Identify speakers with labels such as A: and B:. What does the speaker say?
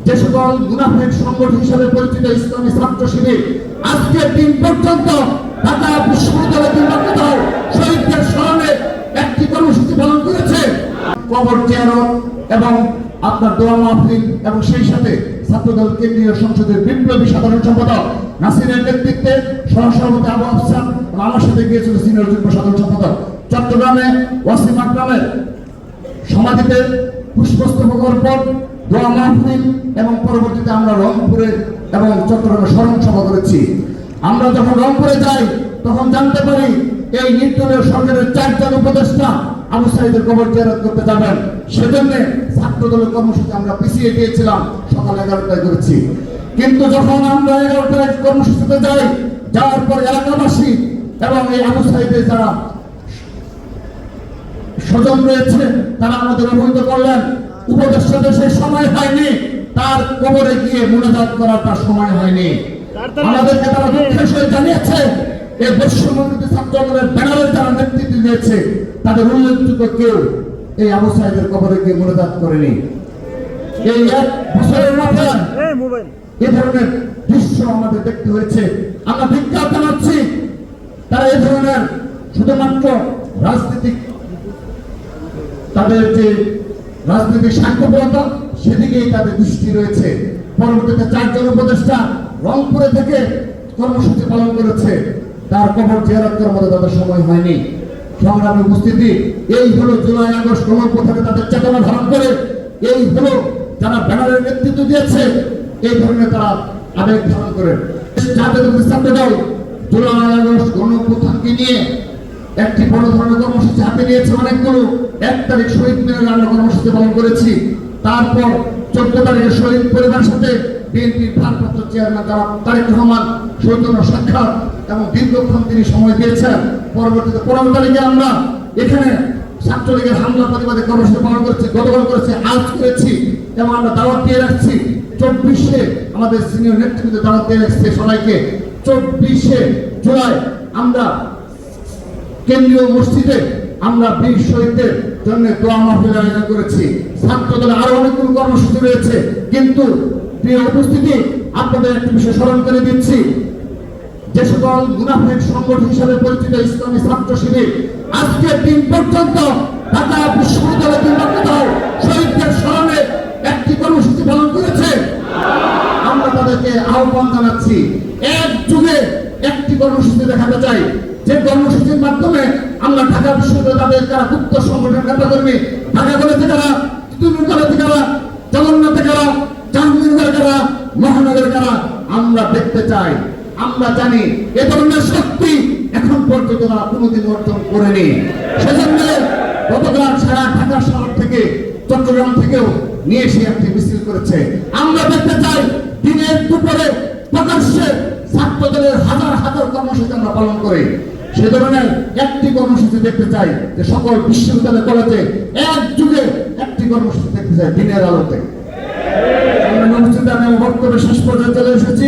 A: যে সকল মুনাফিক সংগঠন হিসেবে পরিচিত ইসলামী ছাত্র শিবির আজকের দিন পর্যন্ত ঢাকা বিশ্ববিদ্যালয় কিংবা শহীদদের স্মরণে একটি কর্মসূচি পালন করেছে। কবর জিয়ারত এবং আপনার দোয়া মাহফিল এবং সেই সাথে ছাত্রদল কেন্দ্রীয় সংসদের বিপ্লবী সাধারণ সম্পাদক নাসিরের নেতৃত্বে সহসভাপতি আবু আফসান আমার সাথে গিয়েছিল সিনিয়র যুগ্ম সাধারণ সম্পাদক চট্টগ্রামে ওয়াসিম আকরামের সমাধিতে পুষ্পস্তবক অর্পণ, দোয়া মাহফিল এবং পরবর্তীতে আমরা রংপুরে এবং চট্টগ্রামে স্মরণ সভা করেছি। আমরা যখন রংপুরে যাই তখন জানতে পারি এই নির্দলীয় সরকারের 4 জন উপদেষ্টা আবু সাঈদের কবর জিয়ারত করতে যাবেন। সেজন্য ছাত্র দলের কর্মসূচি আমরা পিছিয়ে দিয়েছিলাম, সকাল 11টায় করেছি। কিন্তু যখন আমরা 11টায় কর্মসূচিতে যাই, যাওয়ার পর এলাকাবাসী এবং এই আবু সাঈদের যারা স্বজন রয়েছে তারা আমাদের অবহিত করলেন উপদেষ্টাদের সেই সময় হয়নি, তার কবরে গিয়ে মুনাজাত করার তার সময় হয়নি। আমাদেরকে তারা দুঃখের সহিত জানিয়েছে এই বৈষম্যবিরোধী ছাত্র দলের ব্যানারে যারা নেতৃত্ব দিয়েছে তাদের উল্লেখযোগ্য কেউ এই আবু সাঈদের কবরে গিয়ে মুনাজাত করেনি। এই 1 বছরের মাথায় এই ধরনের দৃশ্য আমাদের দেখতে হয়েছে। আমরা ধিক্কার জানাচ্ছি তারা এই ধরনের শুধুমাত্র রাজনীতিক তাদের যে রাজনৈতিক স্বার্থপরতা সেদিকেই তাদের দৃষ্টি রয়েছে। পরবর্তীতে 4 জন উপদেষ্টা রংপুরে থেকে কর্মসূচি পালন করেছে, তার কবর জিয়ারত করার মতো তাদের সময় হয়নি। সংগ্রামী উপস্থিতি, এই হলো জুলাই আগস্ট গণঅভ্যুত্থানে তাদের চেতনা ধারণ করে, এই হলো যারা ব্যানারের নেতৃত্ব দিয়েছে, এই ধরনের তারা আবেগ ধারণ করে জাতীয় ছাত্র দল জুলাই আগস্ট গণঅভ্যুত্থানকে নিয়ে একটি বড় ধরনের কর্মসূচি হাতে নিয়েছে। অনেকগুলো 1 তারিখ শহীদ মিনারে আমরা কর্মসূচি পালন করেছি। তারপর 14 তারিখে শহীদ পরিবারের সাথে বিএনপির ভারপ্রাপ্ত চেয়ারম্যান তারেক রহমান সৌজন্য সাক্ষাৎ এবং দীর্ঘক্ষণ তিনি সময় দিয়েছেন। পরবর্তীতে 15 তারিখে আমরা এখানে ছাত্রলীগের হামলা প্রতিবাদে কর্মসূচি পালন করেছি, গতকাল করেছি, আজ করেছি এবং আমরা দাওয়াত দিয়ে রাখছি। 24-এ আমাদের সিনিয়র নেতৃত্বে দাওয়াত দিয়ে রাখছে সবাইকে। 24-এ জুলাই আমরা কেন্দ্রীয় মসজিদে আমরা বীর শহীদদের জন্য দোয়া মাহফিল আয়োজন করেছি। ছাত্র দলে আরো অনেকগুলো কর্মসূচি রয়েছে, কিন্তু প্রিয় উপস্থিতি, আপনাদের একটি বিষয় স্মরণ করে দিচ্ছি। যে সকল মুনাফিক সংগঠন হিসেবে পরিচিত ইসলামী ছাত্র শিবির আজকের দিন পর্যন্ত ঢাকা বিশ্ববিদ্যালয় কিংবা শহীদদের স্মরণে একটি কর্মসূচি পালন করেছে। আমরা তাদেরকে আহ্বান জানাচ্ছি একযোগে একটি কর্মসূচি দেখাতে চাই, যে কর্মসূচির মাধ্যমে আমরা ঢাকা বিশ্ববিদ্যালয় তাদের যারা গুপ্ত সংগঠনের নেতাকর্মী, ঢাকা কলেজে কারা, তিতুমির কলেজে কারা, জগন্নাথে কারা, জাহাঙ্গীরনগরে কারা, মহানগরে কারা আমরা দেখতে চাই। আমরা জানি এ ধরনের শক্তি এখন পর্যন্ত তারা কোনোদিন অর্জন করেনি। সেজন্য গতকাল সারা ঢাকা শহর থেকে চট্টগ্রাম থেকেও নিয়ে এসে একটি মিছিল করেছে। আমরা দেখতে চাই দিনের দুপুরে প্রকাশ্যে ছাত্র দলের হাজার হাজার কর্মসূচি আমরা পালন করি। সে ধরনের একটি কর্মসূচি দেখতে চাই, যে সকল বিশ্ববিদ্যালয় কলেজে একযুগে একটি কর্মসূচি দেখতে চাই দিনের আলোতে। আমরা বক্তব্য শেষ পর্যায়ে চলে এসেছি।